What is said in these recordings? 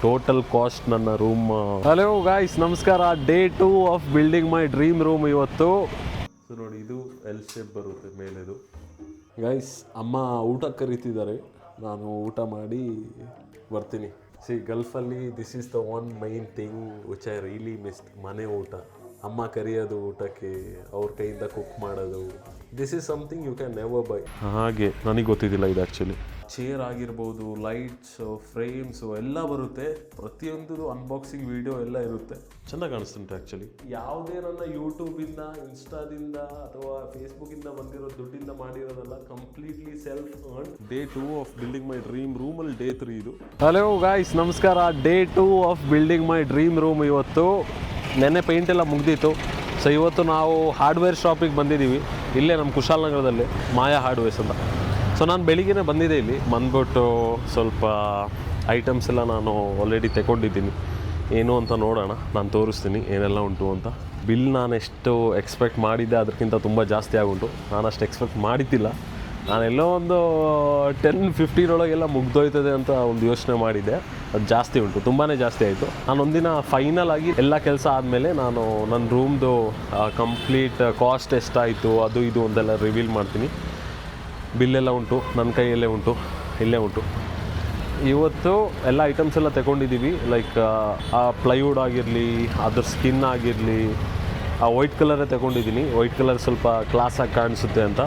Total cost ನನ್ನ room. Hello guys, ನಮಸ್ಕಾರ. Day 2 of building my dream room ಇವತ್ತು. So ನೋಡಿ, ಇದು ಎಲ್ ಶೇಪ್ ಬರುತ್ತೆ ಮೇಲೆದು. ಗೈಸ್, ಅಮ್ಮ ಊಟಕ್ಕೆ ಕರೀತಿದ್ದಾರೆ, ನಾನು ಊಟ ಮಾಡಿ ಬರ್ತೀನಿ. ಗಲ್ಫಲ್ಲಿ this is the one main thing which I really missed. ಮನೆ ಊಟ, ಅಮ್ಮ ಕರೆಯೋದು ಊಟಕ್ಕೆ, ಅವ್ರ ಕೈಯಿಂದ ಕುಕ್ ಮಾಡೋದು. This is something you can never buy. ಹಾಗೆ ನನಗೆ ಗೊತ್ತಿದ್ದಿಲ್ಲ ಇದು ಆ್ಯಕ್ಚುಲಿ. ಚೇರ್ ಆಗಿರ್ಬೋದು, ಲೈಟ್ಸು, ಫ್ರೇಮ್ಸು ಎಲ್ಲ ಬರುತ್ತೆ. ಪ್ರತಿಯೊಂದು ಅನ್ಬಾಕ್ಸಿಂಗ್ ವಿಡಿಯೋ ಎಲ್ಲ ಇರುತ್ತೆ. ಚೆನ್ನಾಗಿ ಕಾಣಿಸ್ತುಂಟು ಆ್ಯಕ್ಚುಲಿ. ಯಾವುದೇ ನನ್ನ ಯೂಟ್ಯೂಬಿಂದ, ಇನ್ಸ್ಟಾದಿಂದ ಅಥವಾ ಫೇಸ್ಬುಕ್ಕಿಂದ ಬಂದಿರೋ ದುಡ್ಡಿಂದ ಮಾಡಿರೋದಲ್ಲ, completely self earn. Day 2 of building my dream ರೂಮಲ್ಲಿ ಡೇ 3 ಇದು. ಹಲೋ ಗಾಯ್ಸ್, ನಮಸ್ಕಾರ. Day 2 of building my dream room ಇವತ್ತು. ನೆನ್ನೆ ಪೇಂಟ್ ಎಲ್ಲ ಮುಗ್ದಿತ್ತು. ಸೊ ಇವತ್ತು ನಾವು ಹಾರ್ಡ್ವೇರ್ ಶಾಪಿಗೆ ಬಂದಿದ್ದೀವಿ. ಇಲ್ಲೇ ನಮ್ಮ ಕುಶಾಲನಗರದಲ್ಲಿ ಮಾಯಾ ಹಾರ್ಡ್ವೇರ್ಸ್ ಅಂತ. ಸೊ ನಾನು ಬೆಳಿಗ್ಗೆ ಬಂದಿದ್ದೆ. ಇಲ್ಲಿ ಬಂದ್ಬಿಟ್ಟು ಸ್ವಲ್ಪ ಐಟಮ್ಸ್ ಎಲ್ಲ ನಾನು ಆಲ್ರೆಡಿ ತಗೊಂಡಿದ್ದೀನಿ. ಏನು ಅಂತ ನೋಡೋಣ, ನಾನು ತೋರಿಸ್ತೀನಿ ಏನೆಲ್ಲ ಉಂಟು ಅಂತ. ಬಿಲ್ ನಾನು ಎಷ್ಟು ಎಕ್ಸ್ಪೆಕ್ಟ್ ಮಾಡಿದ್ದೆ ಅದಕ್ಕಿಂತ ತುಂಬ ಜಾಸ್ತಿ ಆಗುಂಟು. ನಾನು ಅಷ್ಟು ಎಕ್ಸ್ಪೆಕ್ಟ್ ಮಾಡಿದ್ದಿಲ್ಲ. ನಾನೆಲ್ಲೋ ಒಂದು 10-15 ಒಳಗೆಲ್ಲ ಮುಗ್ದೋಯ್ತದೆ ಅಂತ ಒಂದು ಯೋಚನೆ ಮಾಡಿದ್ದೆ. ಅದು ಜಾಸ್ತಿ ಉಂಟು, ತುಂಬಾ ಜಾಸ್ತಿ ಆಯಿತು. ನಾನು ಒಂದಿನ ಫೈನಲ್ ಆಗಿ ಎಲ್ಲ ಕೆಲಸ ಆದಮೇಲೆ ನಾನು ನನ್ನ ರೂಮ್ದು ಕಂಪ್ಲೀಟ್ ಕಾಸ್ಟ್ ಎಷ್ಟಾಯಿತು ಅದು ಇದು ಅಂತೆಲ್ಲ ರಿವೀಲ್ ಮಾಡ್ತೀನಿ. ಬಿಲ್ಲೆಲ್ಲ ಉಂಟು, ನನ್ನ ಕೈಯಲ್ಲೇ ಉಂಟು, ಇಲ್ಲೇ ಉಂಟು. ಇವತ್ತು ಎಲ್ಲ ಐಟಮ್ಸ್ ಎಲ್ಲ ತಗೊಂಡಿದ್ದೀವಿ. ಲೈಕ್ ಆ ಪ್ಲೈವುಡ್ ಆಗಿರಲಿ, ಅದ್ರ ಸ್ಕಿನ್ ಆಗಿರಲಿ, ಆ ವೈಟ್ ಕಲರೇ ತಗೊಂಡಿದ್ದೀನಿ. ವೈಟ್ ಕಲರ್ ಸ್ವಲ್ಪ ಕ್ಲಾಸಾಗಿ ಕಾಣಿಸುತ್ತೆ ಅಂತ.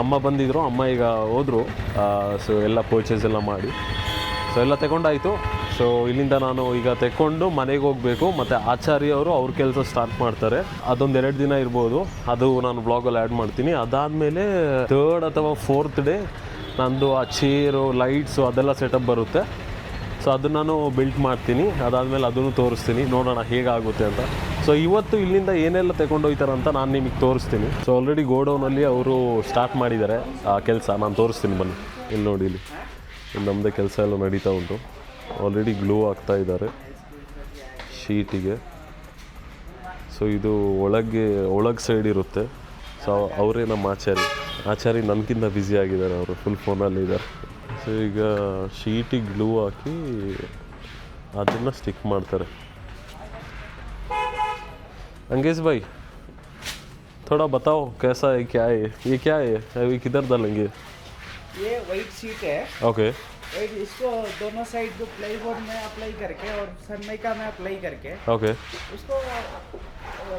ಅಮ್ಮ ಬಂದಿದ್ದರು, ಅಮ್ಮ ಈಗ ಹೋದರು. ಸೊ ಎಲ್ಲ ಪರ್ಚೇಸ್ ಎಲ್ಲ ಮಾಡಿ ಸೊ ಎಲ್ಲ ತಗೊಂಡಾಯಿತು. ಸೊ ಇಲ್ಲಿಂದ ನಾನು ಈಗ ತೆಕ್ಕೊಂಡು ಮನೆಗೆ ಹೋಗಬೇಕು. ಮತ್ತು ಆಚಾರ್ಯ ಅವರು ಅವ್ರ ಕೆಲಸ ಸ್ಟಾರ್ಟ್ ಮಾಡ್ತಾರೆ. ಅದೊಂದು 2 ದಿನ ಇರ್ಬೋದು, ಅದು ನಾನು ಬ್ಲಾಗಲ್ಲಿ ಆ್ಯಡ್ ಮಾಡ್ತೀನಿ. ಅದಾದಮೇಲೆ 3rd ಅಥವಾ 4th ಡೇ ನಂದು ಆ ಚೇರು, ಲೈಟ್ಸು ಅದೆಲ್ಲ ಸೆಟಪ್ ಬರುತ್ತೆ. ಸೊ ಅದನ್ನು ನಾನು ಬಿಲ್ಟ್ ಮಾಡ್ತೀನಿ. ಅದಾದಮೇಲೆ ಅದನ್ನು ತೋರಿಸ್ತೀನಿ, ನೋಡೋಣ ಹೇಗಾಗುತ್ತೆ ಅಂತ. ಸೊ ಇವತ್ತು ಇಲ್ಲಿಂದ ಏನೆಲ್ಲ ತಗೊಂಡೋಗ್ತಾರೆ ಅಂತ ನಾನು ನಿಮಗೆ ತೋರಿಸ್ತೀನಿ. ಸೊ ಆಲ್ರೆಡಿ ಗೋಡೌನಲ್ಲಿ ಅವರು ಸ್ಟಾರ್ಟ್ ಮಾಡಿದ್ದಾರೆ ಆ ಕೆಲಸ. ನಾನು ತೋರಿಸ್ತೀನಿ ಬನ್ನಿ. ಇಲ್ಲಿ ನೋಡಿ, ಇಲ್ಲಿ ನಮ್ಮದೇ ಕೆಲಸ ಎಲ್ಲ ನಡೀತಾ ಉಂಟು. ಆಲ್ರೆಡಿ ಗ್ಲೂ ಆಗ್ತಾ ಇದ್ದಾರೆ ಶೀಟಿಗೆ. ಸೊ ಇದು ಒಳಗೆ ಸೈಡ್ ಇರುತ್ತೆ. ಸೊ ಅವರೇ ನಮ್ಮ ಆಚಾರಿ ನನಗಿಂತ ಬ್ಯುಸಿ ಆಗಿದ್ದಾರೆ. ಅವರು ಫುಲ್ ಫೋನಲ್ಲಿದ್ದಾರೆ. ಸೊ ಈಗ ಶೀಟಿಗೆ ಗ್ಲೂ ಹಾಕಿ ಅದನ್ನು ಸ್ಟಿಕ್ ಮಾಡ್ತಾರೆ. अंगेज भाई, थोड़ा बताओ कैसा है, क्या है ये, क्या है अभी किधर डालेंगे? ये वाइट शीट है. ओके. वाइट, इसको दोनों साइड को प्लाईवुड में अप्लाई करके और सनमाइका में अप्लाई करके ओके उसको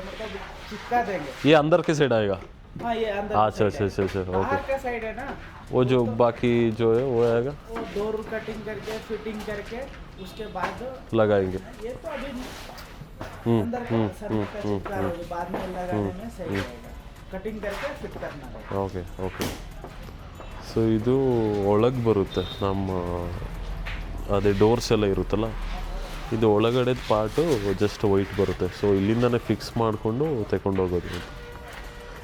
मतलब चिपका देंगे. ये अंदर के साइड आएगा? हाँ, ये अंदर. अच्छा अच्छा अच्छा अच्छा. ओके. बाहर का साइड है ना, वो जो बाकी जो है वो आएगा, वो डोर कटिंग करके फिटिंग करके उसके बाद लगाएंगे. ये तो अभी अंदर का सनमाइका चिपका देंगे, बाद में लगाने में सही रहेगा. कटिंग करके फिट करना रहेगा. Okay okay. ಸೊ ಇದು ಒಳಗೆ ಬರುತ್ತೆ. ನಮ್ಮ ಅದೇ ಡೋರ್ಸ್ ಎಲ್ಲ ಇರುತ್ತಲ್ಲ, ಇದು ಒಳಗಡೆ ಪಾರ್ಟು ಜಸ್ಟ್ ವೈಟ್ ಬರುತ್ತೆ. ಸೊ ಇಲ್ಲಿಂದನೇ ಫಿಕ್ಸ್ ಮಾಡಿಕೊಂಡು ತಗೊಂಡೋಗೋದು.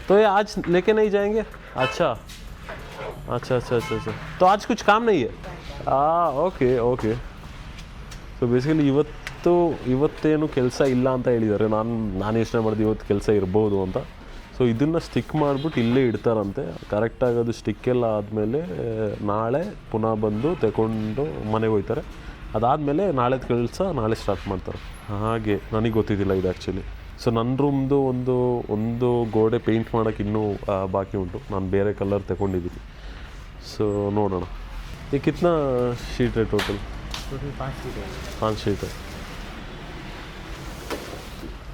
तो ये आज लेके नहीं जाएंगे? अच्छा अच्छा अच्छा अच्छा अच्छा. तो आज कुछ काम नहीं है? Okay okay. ಸೊ ಬೇಸಿಕಲಿ ಇವತ್ತೇನು ಕೆಲಸ ಇಲ್ಲ ಅಂತ ಹೇಳಿದ್ದಾರೆ. ನಾನು ಯೋಚನೆ ಮಾಡಿದೆ ಇವತ್ತು ಕೆಲಸ ಇರ್ಬೋದು ಅಂತ. ಸೊ ಇದನ್ನು ಸ್ಟಿಕ್ ಮಾಡಿಬಿಟ್ಟು ಇಲ್ಲೇ ಇಡ್ತಾರಂತೆ. ಕರೆಕ್ಟಾಗಿ ಅದು ಸ್ಟಿಕ್ಕೆಲ್ಲ ಆದಮೇಲೆ ನಾಳೆ ಪುನಃ ಬಂದು ತಗೊಂಡು ಮನೆಗೆ ಹೋಗ್ತಾರೆ. ಅದಾದಮೇಲೆ ನಾಳೆದು ಕೆಲಸ ನಾಳೆ ಸ್ಟಾರ್ಟ್ ಮಾಡ್ತಾರೆ. ಹಾಗೆ ನನಗೆ ಗೊತ್ತಿದ್ದಿಲ್ಲ ಇದು ಆ್ಯಕ್ಚುಲಿ. ಸೊ ನನ್ನ ರೂಮ್ದು ಒಂದು ಗೋಡೆ ಪೇಂಟ್ ಮಾಡೋಕ್ಕೆ ಇನ್ನೂ ಬಾಕಿ ಉಂಟು. ನಾನು ಬೇರೆ ಕಲರ್ ತಗೊಂಡಿದ್ದೀನಿ. ಸೊ ನೋಡೋಣ. ಈಗ ಕಿತ್ನಾ ಶೀಟ್ है ಟೋಟಲ್? 5 ಶೀಟ್ है.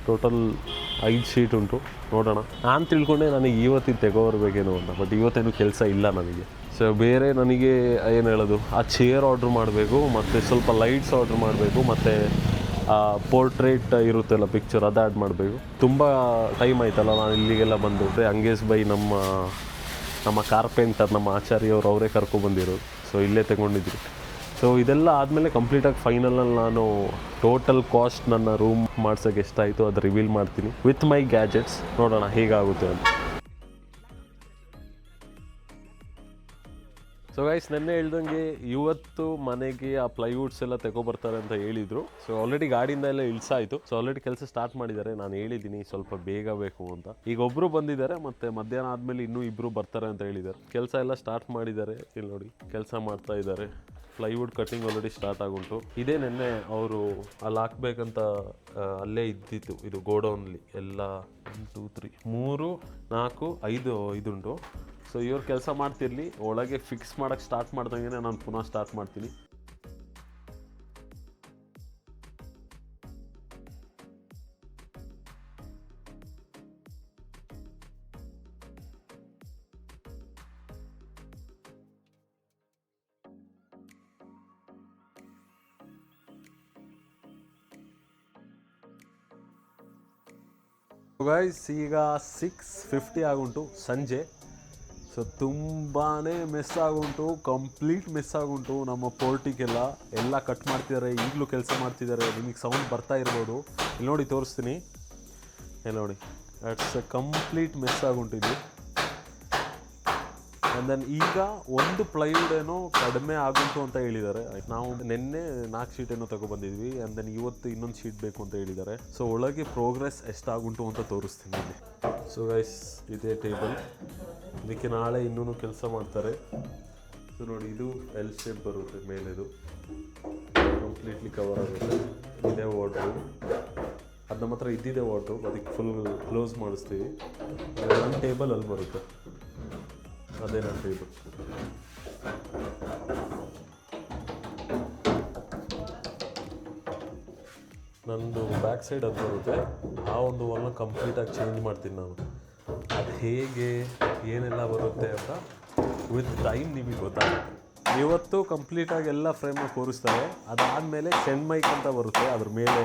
ಟೋಟಲ್ 5 ಶೀಟ್ ಉಂಟು. ನೋಡೋಣ. ನಾನು ತಿಳ್ಕೊಂಡೆ ನನಗೆ ಇವತ್ತಿಗೆ ತೆಗೋರ್ಬೇಕೇನೋ ಅಂತ. ಬಟ್ ಇವತ್ತೇನು ಕೆಲಸ ಇಲ್ಲ ನನಗೆ. ಸೊ ಬೇರೆ ನನಗೆ ಏನು ಹೇಳೋದು, ಆ ಚೇರ್ ಆರ್ಡ್ರ್ ಮಾಡಬೇಕು, ಮತ್ತು ಸ್ವಲ್ಪ ಲೈಟ್ಸ್ ಆರ್ಡ್ರ್ ಮಾಡಬೇಕು, ಮತ್ತು ಪೋರ್ಟ್ರೇಟ್ ಇರುತ್ತಲ್ಲ ಪಿಕ್ಚರ್, ಅದು ಆ್ಯಡ್ ಮಾಡಬೇಕು. ತುಂಬ ಟೈಮ್ ಆಯ್ತಲ್ಲ ನಾನು ಇಲ್ಲಿಗೆಲ್ಲ ಬಂದು. ಅಂಗೇಶ್ ಬೈ ನಮ್ಮ ಕಾರ್ಪೆಂಟರ್, ನಮ್ಮ ಆಚಾರ್ಯವರು ಅವರೇ ಕರ್ಕೊಬಂದಿರೋದು. ಸೊ ಇಲ್ಲೇ ತಗೊಂಡಿದ್ರು. ಸೊ ಇದೆಲ್ಲ ಆದಮೇಲೆ ಕಂಪ್ಲೀಟಾಗಿ ಫೈನಲಲ್ಲಿ ನಾನು ಟೋಟಲ್ ಕಾಸ್ಟ್ ನನ್ನ ರೂಮ್ ಮಾಡ್ಸೋಕ್ಕೆ ಎಷ್ಟಾಯಿತು ಅದು ರಿವೀಲ್ ಮಾಡ್ತೀನಿ ವಿತ್ ಮೈ ಗ್ಯಾಜೆಟ್ಸ್. ನೋಡೋಣ ಹೇಗಾಗುತ್ತೆ ಅಂತ. ಸೊ ಗೈಸ್ ನೆನ್ನೆ ಹೇಳ್ದಂಗೆ ಇವತ್ತು ಮನೆಗೆ ಆ ಪ್ಲೈವುಡ್ಸ್ ಎಲ್ಲ ತಗೊಬರ್ತಾರೆ ಅಂತ ಹೇಳಿದ್ರು. ಸೊ ಆಲ್ರೆಡಿ ಗಾಡಿಯಿಂದ ಎಲ್ಲ ಇಳಿಸಾಯಿತು. ಸೊ ಆಲ್ರೆಡಿ ಕೆಲಸ ಸ್ಟಾರ್ಟ್ ಮಾಡಿದ್ದಾರೆ. ನಾನು ಹೇಳಿದ್ದೀನಿ ಸ್ವಲ್ಪ ಬೇಗ ಬೇಕು ಅಂತ. ಈಗ ಒಬ್ಬರು ಬಂದಿದ್ದಾರೆ, ಮತ್ತೆ ಮಧ್ಯಾಹ್ನ ಆದಮೇಲೆ ಇನ್ನೂ ಇಬ್ಬರು ಬರ್ತಾರೆ ಅಂತ ಹೇಳಿದ್ದಾರೆ. ಕೆಲಸ ಎಲ್ಲ ಸ್ಟಾರ್ಟ್ ಮಾಡಿದ್ದಾರೆ. ಇಲ್ಲಿ ನೋಡಿ ಕೆಲಸ ಮಾಡ್ತಾ ಇದ್ದಾರೆ. ಪ್ಲೈವುಡ್ ಕಟ್ಟಿಂಗ್ ಆಲ್ರೆಡಿ ಸ್ಟಾರ್ಟ್ ಆಗುಂಟು. ಇದೇ ನೆನ್ನೆ ಅವರು ಅಲ್ಲಿ ಹಾಕ್ಬೇಕಂತ ಅಲ್ಲೇ ಇದ್ದಿತ್ತು. ಇದು ಗೋಡೌನ್ಲಿ ಎಲ್ಲ 1 2 3 3 4 5 ಇದುಂಟು. ಸೊ ಇವ್ರು ಕೆಲಸ ಮಾಡ್ತಿರ್ಲಿ, ಒಳಗೆ ಫಿಕ್ಸ್ ಮಾಡೋಕ್ಕೆ ಸ್ಟಾರ್ಟ್ ಮಾಡ್ದಂಗೆ ನಾನು ಪುನಃ ಸ್ಟಾರ್ಟ್ ಮಾಡ್ತೀನಿ. ಗೈಸ್ ಈಗ 6:50 ಆಗುಂಟು ಸಂಜೆ. ಸೊ ತುಂಬಾ ಮಿಸ್ ಆಗುಂಟು, ಕಂಪ್ಲೀಟ್ ಮಿಸ್ ಆಗುಂಟು. ನಮ್ಮ ಪೋರ್ಟಿಗೆಲ್ಲ ಕಟ್ ಮಾಡ್ತಿದ್ದಾರೆ, ಈಗಲೂ ಕೆಲಸ ಮಾಡ್ತಿದ್ದಾರೆ. ನಿಮಗೆ ಸೌಂಡ್ ಬರ್ತಾ ಇರ್ಬೋದು. ಇಲ್ಲಿ ನೋಡಿ ತೋರಿಸ್ತೀನಿ. ಇಲ್ಲಿ ನೋಡಿ ಇಟ್ಸ್ ಕಂಪ್ಲೀಟ್ ಮಿಸ್ ಆಗುಂಟು ಇಲ್ಲಿ. ಆ್ಯಂಡ್ ದೆನ್ ಈಗ ಒಂದು ಪ್ಲೈವುಡ್ ಏನೋ ಕಡಿಮೆ ಆಗುಂಟು ಅಂತ ಹೇಳಿದ್ದಾರೆ. ನಾವು ನಿನ್ನೆ 4 ಶೀಟ್ ಏನೋ ತಗೊಬಂದಿದ್ವಿ. ಆ್ಯಂಡ್ ದೆನ್ ಇವತ್ತು ಇನ್ನೊಂದು ಶೀಟ್ ಬೇಕು ಅಂತ ಹೇಳಿದ್ದಾರೆ. ಸೊ ಒಳಗೆ ಪ್ರೋಗ್ರೆಸ್ ಎಷ್ಟಾಗುಂಟು ಅಂತ ತೋರಿಸ್ತೀನಿ ಇಲ್ಲಿ. ಸೊ ಗೈಸ್ ಇದೇ ಟೇಬಲ್, ಇದಕ್ಕೆ ನಾಳೆ ಇನ್ನೂ ಕೆಲಸ ಮಾಡ್ತಾರೆ. ಸೊ ನೋಡಿ ಇದು ಎಲ್ ಶೇಪ್ ಬರುತ್ತೆ ಮೇಲೆದು, ಕಂಪ್ಲೀಟ್ಲಿ ಕವರ್ ಆಗುತ್ತೆ. ಇದೇ ವಾರ್ಡ್ರೋಬ್, ಅದು ನಮ್ಮ ಹತ್ರ ಇದ್ದಿದೆ ವಾರ್ಡ್ರೋಬ್, ಅದಕ್ಕೆ ಫುಲ್ ಕ್ಲೋಸ್ ಮಾಡಿಸ್ತೀವಿ. ನನ್ನ ಟೇಬಲ್ ಅಲ್ಲಿ ಬರುತ್ತೆ, ಅದೇ ನನ್ನ ಟೇಬಲ್. ನಂದು ಬ್ಯಾಕ್ ಸೈಡ್ ಅದು ಬರುತ್ತೆ. ಆ ಒಂದು ವಾಲ್ನ ಕಂಪ್ಲೀಟಾಗಿ ಚೇಂಜ್ ಮಾಡ್ತೀನಿ ನಾನು. ಅದು ಹೇಗೆ ಏನೆಲ್ಲ ಬರುತ್ತೆ ಅಂತ ವಿತ್ ಟೈಮ್ ನಿಮಗೆ ಗೊತ್ತಾಗುತ್ತೆ. ಇವತ್ತು ಕಂಪ್ಲೀಟಾಗಿ ಎಲ್ಲ ಫ್ರೇಮಾಗಿ ಕೂರಿಸ್ತಾರೆ. ಅದಾದಮೇಲೆ ಸೆಂಡ್ ಮೈಕ್ ಅಂತ ಬರುತ್ತೆ, ಅದ್ರ ಮೇಲೆ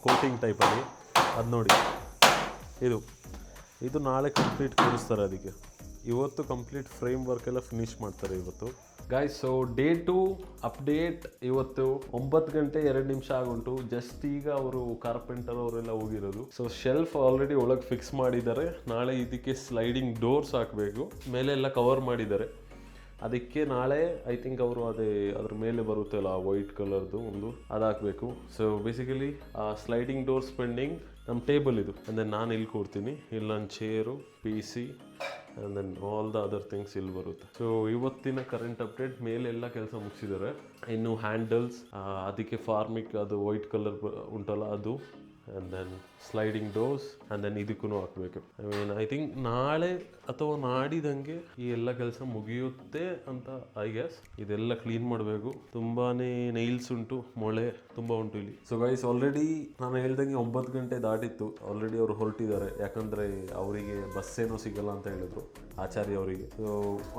ಕೋಟಿಂಗ್ ಟೈಪಲ್ಲಿ. ಅದು ನೋಡಿ ಇದು ನಾಳೆ ಕಂಪ್ಲೀಟ್ ಕೂರಿಸ್ತಾರೆ. ಅದಕ್ಕೆ ಇವತ್ತು ಕಂಪ್ಲೀಟ್ ಫ್ರೇಮ್ ವರ್ಕ್ ಎಲ್ಲ ಫಿನಿಶ್ ಮಾಡ್ತಾರೆ ಇವತ್ತು. Guys, so day 2 update. ಇವತ್ತು 9 ಗಂಟೆ 2 ನಿಮಿಷ ಆಗುಂಟು. ಜಸ್ಟ್ ಈಗ ಅವರು ಕಾರ್ಪೆಂಟರ್ ಅವರೆಲ್ಲ ಹೋಗಿರೋದು. ಸೊ ಶೆಲ್ಫ್ ಆಲ್ರೆಡಿ ಒಳಗೆ ಫಿಕ್ಸ್ ಮಾಡಿದ್ದಾರೆ. ನಾಳೆ ಇದಕ್ಕೆ ಸ್ಲೈಡಿಂಗ್ ಡೋರ್ಸ್ ಹಾಕಬೇಕು. ಮೇಲೆ ಎಲ್ಲ ಕವರ್ ಮಾಡಿದ್ದಾರೆ. ಅದಕ್ಕೆ ನಾಳೆ ಐ ಥಿಂಕ್ ಅವರು ಅದ್ರ ಮೇಲೆ ಬರುತ್ತೆ ಅಲ್ಲ ವೈಟ್ ಕಲರ್ದು ಒಂದು, ಅದು ಹಾಕಬೇಕು. So basically sliding doors pending. ನಮ್ಮ ಟೇಬಲ್ ಇದು. ಆ್ಯಂಡ್ ದೆನ್ ನಾನು ಇಲ್ಲಿ ಕೊಡ್ತೀನಿ. ಇಲ್ಲಿ ನನ್ನ chair, PC and then all the other things ಇಲ್ಲಿ ಬರುತ್ತೆ. ಸೊ ಇವತ್ತಿನ ಕರೆಂಟ್ ಅಪ್ಡೇಟ್. ಮೇಲೆ ಎಲ್ಲ ಕೆಲಸ ಮುಗಿಸಿದ್ದಾರೆ. ಇನ್ನು ಹ್ಯಾಂಡಲ್ಸ್, ಅದಕ್ಕೆ ಫಾರ್ಮಿಕ್ ಅದು ವೈಟ್ ಕಲರ್ ಉಂಟಲ್ಲ ಅದು, and then sliding doors, and then ಇದಕ್ಕೂ ಹಾಕಬೇಕು. ಐ ಥಿಂಕ್ ನಾಳೆ ಅಥವಾ ನಾಡಿದಂಗೆ ಈ ಎಲ್ಲ ಕೆಲಸ ಮುಗಿಯುತ್ತೆ ಅಂತ ಐ ಗೆಸ್. ಇದೆಲ್ಲ ಕ್ಲೀನ್ ಮಾಡಬೇಕು. ತುಂಬಾ ನೈಲ್ಸ್ ಉಂಟು, ಮೊಳೆ ತುಂಬ ಉಂಟು ಇಲ್ಲಿ. ಸೊ ಗೈಸ್, ಆಲ್ರೆಡಿ ನಾನು ಹೇಳ್ದಂಗೆ 9 ಗಂಟೆ ದಾಟಿತ್ತು. ಆಲ್ರೆಡಿ ಅವರು ಹೊರಟಿದ್ದಾರೆ. ಯಾಕಂದರೆ ಅವರಿಗೆ ಬಸ್ ಏನೋ ಸಿಗಲ್ಲ ಅಂತ ಹೇಳಿದ್ರು ಆಚಾರ್ಯ ಅವರಿಗೆ. ಸೊ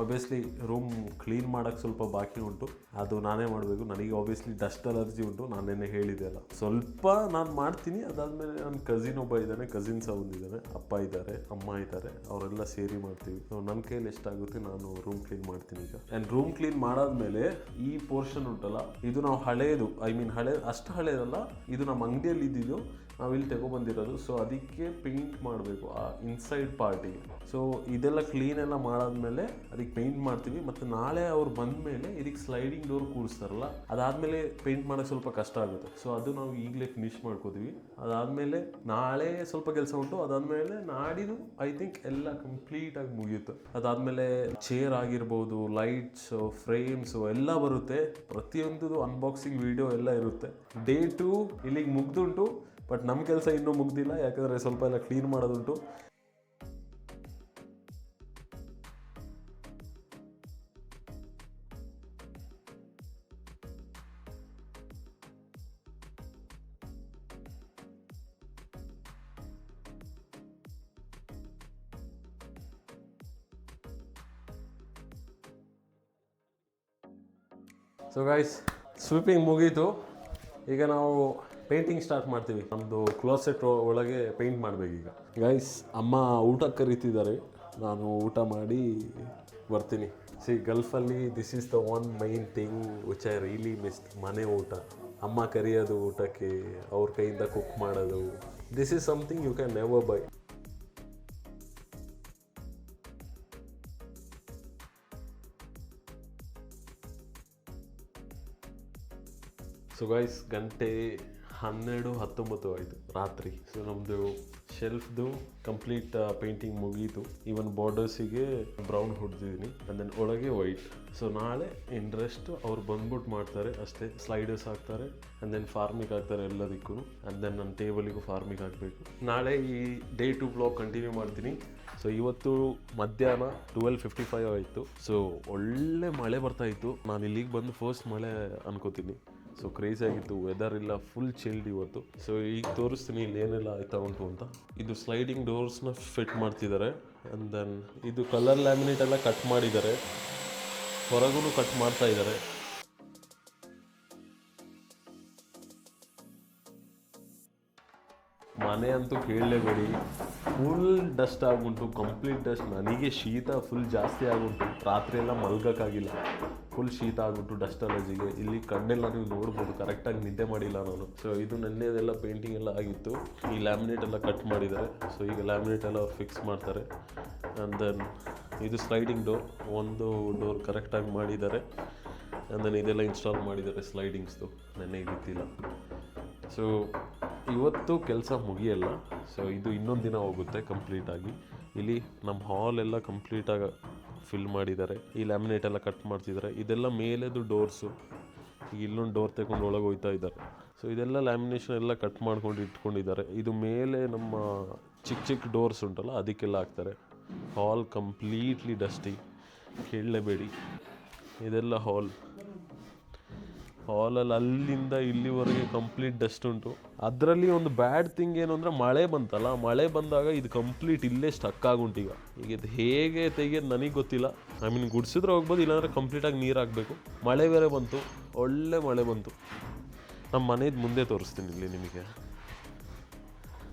ಆಬ್ವಿಯಸ್ಲಿ ರೂಮ್ ಕ್ಲೀನ್ ಮಾಡೋಕ್ಕೆ ಸ್ವಲ್ಪ ಬಾಕಿ ಉಂಟು, ಅದು ನಾನೇ ಮಾಡಬೇಕು. ನನಗೆ ಆಬ್ವಿಯಸ್ಲಿ ಡಸ್ಟ್ ಅಲರ್ಜಿ ಉಂಟು, ನಾನೇನೆ ಹೇಳಿದೆ ಅಲ್ಲ. ಸ್ವಲ್ಪ ನಾನು ಮಾಡ್ತೀನಿ. ಅದಾದಮೇಲೆ ನನ್ನ ಕಸಿನ್ ಒಬ್ಬ ಇದ್ದಾನೆ, ಕಸಿನ್ಸ್ ಬಂದಿದ್ದಾನೆ, ಅಪ್ಪ ಇದ್ದಾರೆ, ಅಮ್ಮ ಇದ್ದಾರೆ, ಅವರೆಲ್ಲ ಸೇರಿ ಮಾಡ್ತೀವಿ. ಸೊ ನನ್ನ ಕೈಯಲ್ಲಿ ಎಷ್ಟಾಗುತ್ತೆ ನಾನು ರೂಮ್ ಕ್ಲೀನ್ ಮಾಡ್ತೀನಿ ಈಗ. ಆ್ಯಂಡ್ ರೂಮ್ ಕ್ಲೀನ್ ಮಾಡಾದ್ಮೇಲೆ ಈ ಪೋರ್ಷನ್ ಉಂಟಲ್ಲ, ಇದು ನಾವು ಹಳೇದು, ಅಷ್ಟು ಹಳೇದಲ್ಲ, ಇದು ನಮ್ಮ ಅಂಗಡಿಯಲ್ಲಿ ಇದ್ದಿದ್ದು, ನಾವಿಲ್ಲಿ ತಗೊಬಂದಿರೋದು. ಸೊ ಅದಕ್ಕೆ ಪೇಂಟ್ ಮಾಡಬೇಕು ಆ ಇನ್ಸೈಡ್ ಪಾರ್ಟಿಗೆ. ಸೊ ಇದೆಲ್ಲ ಕ್ಲೀನ್ ಎಲ್ಲ ಮಾಡಾದ್ಮೇಲೆ ಅದಕ್ಕೆ ಪೇಂಟ್ ಮಾಡ್ತೀವಿ. ಮತ್ತು ನಾಳೆ ಅವ್ರು ಬಂದ ಮೇಲೆ ಇದಕ್ಕೆ ಸ್ಲೈಡಿಂಗ್ ಡೋರ್ ಕೂರಿಸ್ತಾರಲ್ಲ, ಅದಾದಮೇಲೆ ಪೇಂಟ್ ಮಾಡೋಕ್ಕೆ ಸ್ವಲ್ಪ ಕಷ್ಟ ಆಗುತ್ತೆ. ಸೊ ಅದು ನಾವು ಈಗಲೇ ಫಿನಿಶ್ ಮಾಡ್ಕೋತೀವಿ. ಅದಾದಮೇಲೆ ನಾಳೆ ಸ್ವಲ್ಪ ಕೆಲಸ ಉಂಟು. ಅದಾದಮೇಲೆ ನಾಡಿದ್ದು ಐ ಥಿಂಕ್ ಎಲ್ಲ ಕಂಪ್ಲೀಟಾಗಿ ಮುಗಿಯುತ್ತೆ. ಅದಾದಮೇಲೆ ಚೇರ್ ಆಗಿರ್ಬೋದು, ಲೈಟ್ಸು, ಫ್ರೇಮ್ಸು ಎಲ್ಲ ಬರುತ್ತೆ. ಪ್ರತಿಯೊಂದು ಅನ್ಬಾಕ್ಸಿಂಗ್ ವಿಡಿಯೋ ಎಲ್ಲ ಇರುತ್ತೆ. ಡೇ 2 ಇಲ್ಲಿಗೆ ಮುಗ್ದುಂಟು. ಬಟ್ ನಮ್ಮ ಕೆಲಸ ಇನ್ನೂ ಮುಗ್ದಿಲ್ಲ, ಯಾಕಂದರೆ ಸ್ವಲ್ಪ ಎಲ್ಲ ಕ್ಲೀನ್ ಮಾಡೋದುಂಟು. ಸೊ ಗೈಸ್, ಸ್ವೀಪಿಂಗ್ ಮುಗೀತು. ಈಗ ನಾವು ಪೇಂಟಿಂಗ್ ಸ್ಟಾರ್ಟ್ ಮಾಡ್ತೀವಿ. ನಮ್ಮದು ಕ್ಲೋಸೆಟ್ ಒಳಗೆ ಪೇಂಟ್ ಮಾಡಬೇಕೀಗ. ಗೈಸ್, ಅಮ್ಮ ಊಟಕ್ಕೆ ಕರೀತಿದ್ದಾರೆ. ನಾನು ಊಟ ಮಾಡಿ ಬರ್ತೀನಿ. ಗಲ್ಫಲ್ಲಿ this is the one main thing which I really missed. ಮನೆ ಊಟ, ಅಮ್ಮ ಕರೆಯೋದು ಊಟಕ್ಕೆ, ಅವ್ರ ಕೈಯಿಂದ ಕುಕ್ ಮಾಡೋದು. This is something you can never buy. So guys ಗಂಟೆ 12:19 ಆಯಿತು ರಾತ್ರಿ. ಸೊ ನಮ್ಮದು ಶೆಲ್ಫ್ದು ಕಂಪ್ಲೀಟ್ ಪೇಂಟಿಂಗ್ ಮುಗೀತು. ಈವನ್ ಬಾರ್ಡರ್ಸಿಗೆ ಬ್ರೌನ್ ಹೊಡೆದಿದ್ದೀನಿ ಆ್ಯಂಡ್ ದೆನ್ ಒಳಗೆ ವೈಟ್. ಸೊ ನಾಳೆ ಇಂಟ್ರೆಸ್ಟ್ ಅವ್ರು ಬಂದ್ಬಿಟ್ಟು ಮಾಡ್ತಾರೆ ಅಷ್ಟೇ. ಸ್ಲೈಡರ್ಸ್ ಹಾಕ್ತಾರೆ ಆ್ಯಂಡ್ ದೆನ್ ಫಾರ್ಮಿಗೆ ಹಾಕ್ತಾರೆ ಎಲ್ಲದಕ್ಕೂ. ಆ್ಯಂಡ್ ದೆನ್ ನನ್ನ ಟೇಬಲಿಗೂ ಫಾರ್ಮಿಗೆ ಹಾಕಬೇಕು. ನಾಳೆ ಈ ಡೇ 2 ಬ್ಲಾಗ್ ಕಂಟಿನ್ಯೂ ಮಾಡ್ತೀನಿ. ಸೊ ಇವತ್ತು ಮಧ್ಯಾಹ್ನ 12:55 ಆಯಿತು. ಸೊ ಒಳ್ಳೆ ಮಳೆ ಬರ್ತಾಯಿತ್ತು. ನಾನು ಇಲ್ಲಿಗೆ ಬಂದು ಫಸ್ಟ್ ಮಳೆ ಅನ್ಕೋತೀನಿ. ಸೊ ಕ್ರೇಜಿ ಆಗಿತ್ತು, ವೆದರ್ ಇಲ್ಲ, ಫುಲ್ ಚಿಲ್ಡ್ ಇವತ್ತು. ಸೊ ಈಗ ತೋರಿಸ್ತೀನಿ ಇಲ್ಲಿ ಏನೆಲ್ಲ ಆಯ್ತಾ ಉಂಟು ಅಂತ. ಇದು ಸ್ಲೈಡಿಂಗ್ ಡೋರ್ಸ್ನ ಫಿಟ್ ಮಾಡ್ತಿದ್ದಾರೆ ಆ್ಯಂಡ್ ದೆನ್ ಇದು ಕಲರ್ ಲ್ಯಾಮಿನೇಟ್ ಎಲ್ಲ ಕಟ್ ಮಾಡಿದ್ದಾರೆ, ಹೊರಗೂ ಕಟ್ ಮಾಡ್ತಾ ಇದ್ದಾರೆ. ಮನೆ ಅಂತೂ ಕೇಳಲೇಬೇಡಿ, ಫುಲ್ ಡಸ್ಟ್ ಆಗುಂಟು, ಕಂಪ್ಲೀಟ್ ಡಸ್ಟ್. ನನಗೆ ಶೀತ ಫುಲ್ ಜಾಸ್ತಿ ಆಗುಂಟು, ರಾತ್ರಿ ಎಲ್ಲ ಮಲ್ಗೋಕ್ಕಾಗಿಲ್ಲ, ಫುಲ್ ಶೀತ ಆಗುಂಟು ಡಸ್ಟ್ ಅಲರ್ಜಿಗೆ. ಇಲ್ಲಿ ಕಣ್ಣೆಲ್ಲ ನೀವು ನೋಡ್ಬೋದು, ಕರೆಕ್ಟಾಗಿ ನಿದ್ದೆ ಮಾಡಿಲ್ಲ ನಾನು. ಸೊ ಇದು ನೆನ್ನೆದೆಲ್ಲ ಪೇಂಟಿಂಗ್ ಎಲ್ಲ ಆಗಿತ್ತು. ಈ ಲ್ಯಾಮಿನೇಟ್ ಎಲ್ಲ ಕಟ್ ಮಾಡಿದ್ದಾರೆ. ಸೊ ಈಗ ಲ್ಯಾಮಿನೇಟ್ ಎಲ್ಲ ಅವ್ರು ಫಿಕ್ಸ್ ಮಾಡ್ತಾರೆ. ಆ್ಯಂಡ್ ದೆನ್ ಇದು ಸ್ಲೈಡಿಂಗ್ ಡೋರ್, ಒಂದು ಡೋರ್ ಕರೆಕ್ಟಾಗಿ ಮಾಡಿದ್ದಾರೆ. ಆ್ಯಂಡ್ ದೆನ್ ಇದೆಲ್ಲ ಇನ್ಸ್ಟಾಲ್ ಮಾಡಿದ್ದಾರೆ ಸ್ಲೈಡಿಂಗ್ಸ್ದು, ನೆನ್ನೆ ಇದ್ದಿಲ್ಲ. ಸೊ ಇವತ್ತು ಕೆಲಸ ಮುಗಿಯಲ್ಲ. ಸೊ ಇದು ಇನ್ನೊಂದು ದಿನ ಹೋಗುತ್ತೆ ಕಂಪ್ಲೀಟಾಗಿ. ಇಲ್ಲಿ ನಮ್ಮ ಹಾಲೆಲ್ಲ ಕಂಪ್ಲೀಟಾಗಿ ಫಿಲ್ ಮಾಡಿದ್ದಾರೆ. ಈ ಲ್ಯಾಮಿನೇಟ್ ಎಲ್ಲ ಕಟ್ ಮಾಡ್ತಿದ್ದಾರೆ. ಇದೆಲ್ಲ ಮೇಲೆದು ಡೋರ್ಸು. ಈಗ ಇಲ್ಲೊಂದು ಡೋರ್ ತಗೊಂಡು ಒಳಗೆ ಹೋಗ್ತಾ ಇದ್ದಾರೆ. ಸೊ ಇದೆಲ್ಲ ಲ್ಯಾಮಿನೇಷನ್ ಎಲ್ಲ ಕಟ್ ಮಾಡ್ಕೊಂಡು ಇಟ್ಕೊಂಡಿದ್ದಾರೆ. ಇದು ಮೇಲೆ ನಮ್ಮ ಚಿಕ್ಕ ಚಿಕ್ಕ ಡೋರ್ಸ್ ಉಂಟಲ್ಲ ಅದಕ್ಕೆಲ್ಲ ಹಾಕ್ತಾರೆ. ಹಾಲ್ ಕಂಪ್ಲೀಟ್ಲಿ ಡಸ್ಟಿ, ಕೇಳಲೇಬೇಡಿ. ಇದೆಲ್ಲ ಹಾಲಲ್ಲಿ ಅಲ್ಲಿಂದ ಇಲ್ಲಿವರೆಗೆ ಕಂಪ್ಲೀಟ್ ಡಸ್ಟ್ ಉಂಟು. ಅದರಲ್ಲಿ ಒಂದು ಬ್ಯಾಡ್ ಥಿಂಗ್ ಏನು ಅಂದರೆ ಮಳೆ ಬಂತಲ್ಲ, ಮಳೆ ಬಂದಾಗ ಇದು ಕಂಪ್ಲೀಟ್ ಇಲ್ಲೇ ಸ್ಟಕ್ ಆಗುಂಟು. ಈಗ ಇದು ಹೇಗೆ ತೆಗೆಯೋದು ನನಗೆ ಗೊತ್ತಿಲ್ಲ. ಐ ಮೀನ್ ಗುಡಿಸಿದ್ರೆ ಹೋಗ್ಬೋದು, ಇಲ್ಲಾಂದರೆ ಕಂಪ್ಲೀಟಾಗಿ ನೀರು ಹಾಕಬೇಕು. ಮಳೆ ಬೇರೆ ಬಂತು, ಒಳ್ಳೆ ಮಳೆ ಬಂತು. ನಮ್ಮ ಮನೇದು ಮುಂದೆ ತೋರಿಸ್ತೀನಿ ಇಲ್ಲಿ ನಿಮಗೆ.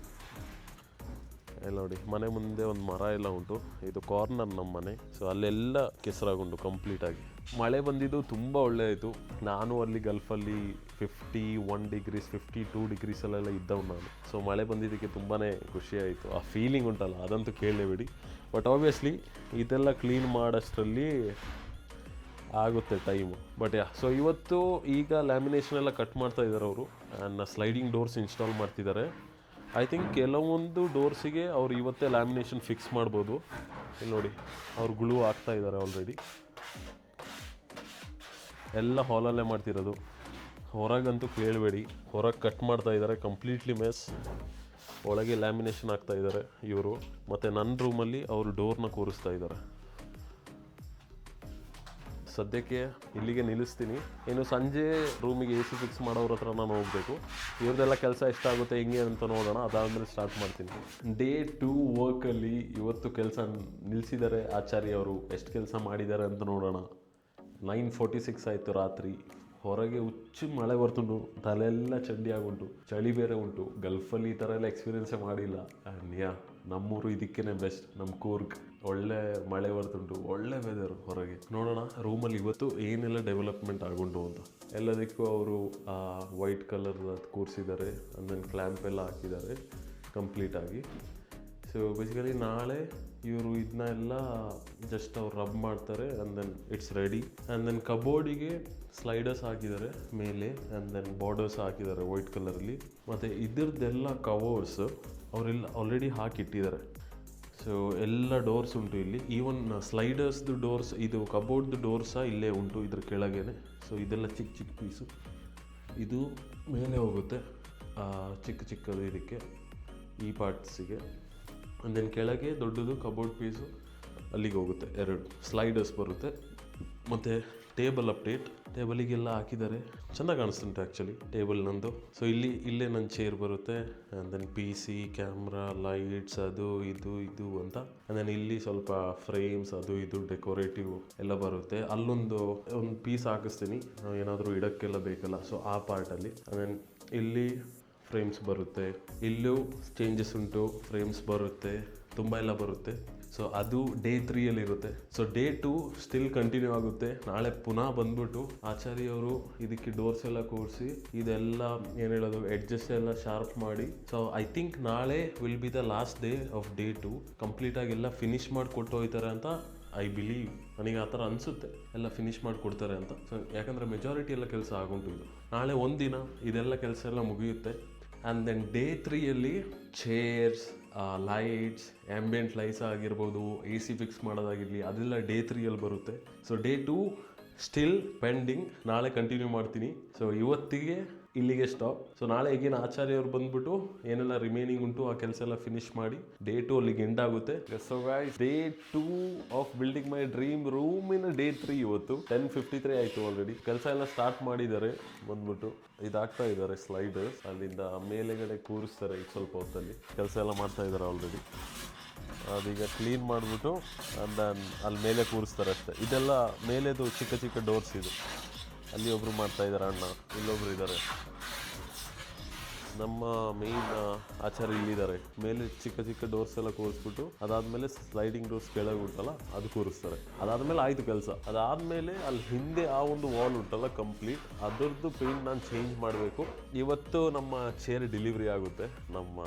ಎಲ್ಲ ನೋಡಿ, ಮನೆ ಮುಂದೆ ಒಂದು ಮರ ಎಲ್ಲ ಉಂಟು. ಇದು ಕಾರ್ನರ್ ನಮ್ಮ ಮನೆ. ಸೊ ಅಲ್ಲೆಲ್ಲ ಕೆಸರಾಗುಂಟು ಕಂಪ್ಲೀಟಾಗಿ. ಮಳೆ ಬಂದಿದ್ದು ತುಂಬ ಒಳ್ಳೆ ಆಯಿತು. ನಾನು ಅಲ್ಲಿ ಗಲ್ಫಲ್ಲಿ 51 ಡಿಗ್ರೀಸ್ 52 ಡಿಗ್ರೀಸಲ್ಲೆಲ್ಲ ಇದ್ದವು ನಾನು. ಸೊ ಮಳೆ ಬಂದಿದ್ದಕ್ಕೆ ತುಂಬಾ ಖುಷಿ ಆಯಿತು. ಆ ಫೀಲಿಂಗ್ ಉಂಟಲ್ಲ ಅದಂತೂ ಕೇಳಲೇಬೇಡಿ. ಬಟ್ ಆಬ್ವಿಯಸ್ಲಿ ಇದೆಲ್ಲ ಕ್ಲೀನ್ ಮಾಡೋಷ್ಟರಲ್ಲಿ ಆಗುತ್ತೆ ಟೈಮು. ಬಟ್ ಸೊ ಇವತ್ತು ಈಗ ಲ್ಯಾಮಿನೇಷನ್ ಎಲ್ಲ ಕಟ್ ಮಾಡ್ತಾ ಇದ್ದಾರೆ ಅವರು. ಆ್ಯಂಡ್ ಸ್ಲೈಡಿಂಗ್ ಡೋರ್ಸ್ ಇನ್ಸ್ಟಾಲ್ ಮಾಡ್ತಿದ್ದಾರೆ. ಐ ಥಿಂಕ್ ಕೆಲವೊಂದು ಡೋರ್ಸಿಗೆ ಅವ್ರು ಇವತ್ತೇ ಲ್ಯಾಮಿನೇಷನ್ ಫಿಕ್ಸ್ ಮಾಡ್ಬೋದು. ಇಲ್ಲಿ ನೋಡಿ, ಅವ್ರು ಗ್ಲೂ ಹಾಕ್ತಾ ಇದ್ದಾರೆ ಆಲ್ರೆಡಿ. ಎಲ್ಲ ಹಾಲಲ್ಲೇ ಮಾಡ್ತಿರೋದು, ಹೊರಗಂತೂ ಕೇಳಬೇಡಿ. ಹೊರಗೆ ಕಟ್ ಮಾಡ್ತಾ ಇದ್ದಾರೆ ಕಂಪ್ಲೀಟ್ಲಿ ಮೆಸ್. ಒಳಗೆ ಲ್ಯಾಮಿನೇಷನ್ ಹಾಕ್ತಾ ಇದ್ದಾರೆ ಇವರು. ಮತ್ತು ನನ್ನ ರೂಮಲ್ಲಿ ಅವರು ಡೋರ್ನ ಕೂರಿಸ್ತಾ ಇದ್ದಾರೆ. ಸದ್ಯಕ್ಕೆ ಇಲ್ಲಿಗೆ ನಿಲ್ಲಿಸ್ತೀನಿ. ಇನ್ನು ಸಂಜೆ ರೂಮಿಗೆ AC ಫಿಕ್ಸ್ ಮಾಡೋರ ಹತ್ರ ನಾನು ಹೋಗಬೇಕು. ಇವ್ರದ್ದೆಲ್ಲ ಕೆಲಸ ಎಷ್ಟಾಗುತ್ತೆ ಹೆಂಗೆ ಅಂತ ನೋಡೋಣ, ಅದಾದಮೇಲೆ ಸ್ಟಾರ್ಟ್ ಮಾಡ್ತೀನಿ. ಡೇ 2 ವರ್ಕಲ್ಲಿ ಇವತ್ತು ಕೆಲಸ ನಿಲ್ಲಿಸಿದ್ದಾರೆ ಆಚಾರ್ಯ ಅವರು. ಎಷ್ಟು ಕೆಲಸ ಮಾಡಿದ್ದಾರೆ ಅಂತ ನೋಡೋಣ. 9:46 ಆಯಿತು ರಾತ್ರಿ. ಹೊರಗೆ ಹುಚ್ಚು ಮಳೆ ಬರ್ತುಂಟು, ತಲೆಯೆಲ್ಲ ಚಂಡಿ ಆಗುಂಟು, ಚಳಿ ಬೇರೆ ಉಂಟು. ಗಲ್ಫಲ್ಲಿ ಈ ಥರ ಎಲ್ಲ ಎಕ್ಸ್ಪೀರಿಯೆನ್ಸೇ ಮಾಡಿಲ್ಲ. ಆ್ಯಂಡ್ ನಮ್ಮೂರು ಇದಕ್ಕೇ ಬೆಸ್ಟ್, ನಮ್ಮ ಕೂರ್ಗ್. ಒಳ್ಳೆ ಮಳೆ ಬರ್ತುಂಟು, ಒಳ್ಳೆ ವೆದರು. ಹೊರಗೆ ನೋಡೋಣ ರೂಮಲ್ಲಿ ಇವತ್ತು ಏನೆಲ್ಲ ಡೆವಲಪ್ಮೆಂಟ್ ಆಗುಂಟು ಅಂತ. ಎಲ್ಲದಕ್ಕೂ ಅವರು ವೈಟ್ ಕಲರ್ ಕೂರಿಸಿದ್ದಾರೆ. ಆ್ಯಂಡ್ ದೆನ್ ಕ್ಲ್ಯಾಂಪ್ ಎಲ್ಲ ಹಾಕಿದ್ದಾರೆ ಕಂಪ್ಲೀಟಾಗಿ. ಸೊ ಬೇಸಿಕಲಿ ನಾಳೆ ಇವರು ಇದನ್ನ ಎಲ್ಲ ಜಸ್ಟ್ ಅವ್ರು ರಬ್ ಮಾಡ್ತಾರೆ. And then it's ready. And then ಕಬೋರ್ಡಿಗೆ ಸ್ಲೈಡರ್ಸ್ ಹಾಕಿದ್ದಾರೆ ಮೇಲೆ. ಆ್ಯಂಡ್ ದೆನ್ ಬಾರ್ಡರ್ಸ್ ಹಾಕಿದ್ದಾರೆ ವೈಟ್ ಕಲರಲ್ಲಿ. ಮತ್ತು ಇದ್ರದ್ದೆಲ್ಲ ಕವರ್ಸ್ ಅವರೆಲ್ಲ ಆಲ್ರೆಡಿ ಹಾಕಿಟ್ಟಿದ್ದಾರೆ. ಸೊ ಎಲ್ಲ ಡೋರ್ಸ್ ಉಂಟು ಇಲ್ಲಿ. ಈವನ್ ಸ್ಲೈಡರ್ಸ್ದು ಡೋರ್ಸ್, ಇದು ಕಬೋರ್ಡ್ದು ಡೋರ್ಸ ಇಲ್ಲೇ ಉಂಟು ಇದ್ರ ಕೆಳಗೇನೆ. ಸೊ ಇದೆಲ್ಲ ಚಿಕ್ಕ ಚಿಕ್ಕ ಪೀಸು. ಇದು ಮೇಲೆ ಹೋಗುತ್ತೆ ಚಿಕ್ಕ ಚಿಕ್ಕದು ಇದಕ್ಕೆ, ಈ ಪಾರ್ಟ್ಸಿಗೆ. ಆ್ಯಂಡ್ ದೆನ್ ಕೆಳಗೆ ದೊಡ್ಡದು ಕಬೋರ್ಡ್ ಪೀಸು ಅಲ್ಲಿಗೆ ಹೋಗುತ್ತೆ. 2 ಸ್ಲೈಡರ್ಸ್ ಬರುತ್ತೆ. ಮತ್ತು ಟೇಬಲ್ ಅಪ್ಡೇಟ್, ಟೇಬಲಿಗೆಲ್ಲ ಹಾಕಿದ್ದಾರೆ. ಚೆನ್ನಾಗಿ ಕಾಣಿಸ್ತುಂಟು ಆ್ಯಕ್ಚುಲಿ ಟೇಬಲ್ ನಂದು. ಸೊ ಇಲ್ಲೇ ನನ್ನ ಚೇರ್ ಬರುತ್ತೆ. And then PC, camera, lights, ಅದು ಇದು ಅಂತ. ಆ್ಯಂಡ್ ದೆನ್ ಇಲ್ಲಿ ಸ್ವಲ್ಪ ಫ್ರೇಮ್ಸ್, ಅದು ಇದು ಡೆಕೋರೇಟಿವ್ ಎಲ್ಲ ಬರುತ್ತೆ. ಅಲ್ಲೊಂದು ಪೀಸ್ ಹಾಕಿಸ್ತೀನಿ, ಏನಾದರೂ ಇಡೋಕ್ಕೆಲ್ಲ ಬೇಕಲ್ಲ. ಸೊ ಆ ಪಾರ್ಟಲ್ಲಿ. ಆ್ಯಂಡ್ ದೆನ್ ಇಲ್ಲಿ ಫ್ರೇಮ್ಸ್ ಬರುತ್ತೆ. ಇಲ್ಲೂ ಚೇಂಜಸ್ ಉಂಟು, ಫ್ರೇಮ್ಸ್ ಬರುತ್ತೆ, ತುಂಬ ಎಲ್ಲ ಬರುತ್ತೆ. ಸೊ ಅದು ಡೇ 3ಯಲ್ಲಿರುತ್ತೆ. ಸೊ ಡೇ 2 ಸ್ಟಿಲ್ ಕಂಟಿನ್ಯೂ ಆಗುತ್ತೆ. ನಾಳೆ ಪುನಃ ಬಂದ್ಬಿಟ್ಟು ಆಚಾರ್ಯ ಅವರು ಇದಕ್ಕೆ ಡೋರ್ಸ್ ಎಲ್ಲ ಕೂರಿಸಿ ಇದೆಲ್ಲ ಏನು ಹೇಳೋದು ಎಡ್ಜಸ್ ಎಲ್ಲ ಶಾರ್ಪ್ ಮಾಡಿ. ಸೊ ಐ ಥಿಂಕ್ ನಾಳೆ will be the last day of day 2. ಕಂಪ್ಲೀಟಾಗಿ ಎಲ್ಲ ಫಿನಿಶ್ ಮಾಡಿ ಕೊಟ್ಟು ಹೋಗ್ತಾರೆ ಅಂತ ಐ ಬಿಲೀವ್, ನನಗೆ ಆ ಥರ ಅನಿಸುತ್ತೆ ಎಲ್ಲ ಫಿನಿಷ್ ಮಾಡಿಕೊಡ್ತಾರೆ ಅಂತ. ಸೊ ಯಾಕಂದರೆ ಮೆಜಾರಿಟಿ ಎಲ್ಲ ಕೆಲಸ ಆಗುಂಟು. ಇದು ನಾಳೆ ಒಂದಿನ ಇದೆಲ್ಲ ಕೆಲಸ ಎಲ್ಲ ಮುಗಿಯುತ್ತೆ. ಆ್ಯಂಡ್ ದೆನ್ ಡೇ 3ಯಲ್ಲಿ ಚೇರ್ಸ್, ಲೈಟ್ಸ್, ಆ್ಯಂಬಿಯಂಟ್ ಲೈಟ್ಸ್ ಆಗಿರ್ಬೋದು, AC ಫಿಕ್ಸ್ ಮಾಡೋದಾಗಿರಲಿ, ಅದೆಲ್ಲ ಡೇ 3ಯಲ್ಲಿ ಬರುತ್ತೆ. ಸೊ ಡೇ 2 ಸ್ಟಿಲ್ ಪೆಂಡಿಂಗ್, ನಾಳೆ ಕಂಟಿನ್ಯೂ ಮಾಡ್ತೀನಿ. ಸೊ ಇವತ್ತಿಗೆ ಇಲ್ಲಿಗೆ ಸ್ಟಾಪ್. ಸೊ ನಾಳೆ ಈಗಿನ ಆಚಾರ್ಯವ್ರು ಬಂದ್ಬಿಟ್ಟು ಏನೆಲ್ಲ ರಿಮೈನಿಂಗ್ ಉಂಟು ಆ ಕೆಲಸ ಎಲ್ಲ ಫಿನಿಶ್ ಮಾಡಿ ಡೇ 2 ಅಲ್ಲಿಗೆ ಎಂಡ್ ಆಗುತ್ತೆ. So guys, day 2 of building my dream ರೂಮಿನ ಡೇ 3 ಇವತ್ತು 10:53 ಆಯಿತು. ಆಲ್ರೆಡಿ ಕೆಲಸ ಎಲ್ಲ ಸ್ಟಾರ್ಟ್ ಮಾಡಿದ್ದಾರೆ. ಬಂದ್ಬಿಟ್ಟು ಇದಾಗ್ತಾ ಇದ್ದಾರೆ ಸ್ಲೈಡರ್ಸ್, ಅಲ್ಲಿಂದ ಮೇಲೆಗಡೆ ಕೂರಿಸ್ತಾರೆ. ಈಗ ಸ್ವಲ್ಪ ಹೊತ್ತಲ್ಲಿ ಕೆಲಸ ಎಲ್ಲ ಮಾಡ್ತಾ ಇದ್ದಾರೆ ಆಲ್ರೆಡಿ. ಅದೀಗ ಕ್ಲೀನ್ ಮಾಡಿಬಿಟ್ಟು ಅಲ್ಲಿ ಮೇಲೆ ಕೂರಿಸ್ತಾರೆ ಅಷ್ಟೇ. ಇದೆಲ್ಲ ಮೇಲೆದು ಚಿಕ್ಕ ಚಿಕ್ಕ ಡೋರ್ಸ್ ಇದು. ಅಲ್ಲಿ ಒಬ್ಬರು ಮಾಡ್ತಾ ಇದ್ದಾರೆ ಅಣ್ಣ, ಇಲ್ಲೊಬ್ರು ಇದ್ದಾರೆ. ನಮ್ಮ ಮೇಯ್ನ್ ಆಚಾರ್ಯ ಇಲ್ಲಿದ್ದಾರೆ. ಮೇಲೆ ಚಿಕ್ಕ ಚಿಕ್ಕ ಡೋರ್ಸ್ ಎಲ್ಲ ಕೂರಿಸ್ಬಿಟ್ಟು ಅದಾದಮೇಲೆ ಸ್ಲೈಡಿಂಗ್ ಡೋರ್ಸ್ ಕೆಳಗೆ ಉಂಟಲ್ಲ ಅದು ಕೂರಿಸ್ತಾರೆ. ಅದಾದಮೇಲೆ ಆಯಿತು ಕೆಲಸ. ಅದಾದಮೇಲೆ ಅಲ್ಲಿ ಹಿಂದೆ ಆ ಒಂದು ವಾಲ್ ಉಂಟಲ್ಲ ಕಂಪ್ಲೀಟ್, ಅದರದ್ದು ಪೇಂಟ್ ನಾನು ಚೇಂಜ್ ಮಾಡಬೇಕು. ಇವತ್ತು ನಮ್ಮ ಚೇರ್ ಡೆಲಿವರಿ ಆಗುತ್ತೆ, ನಮ್ಮ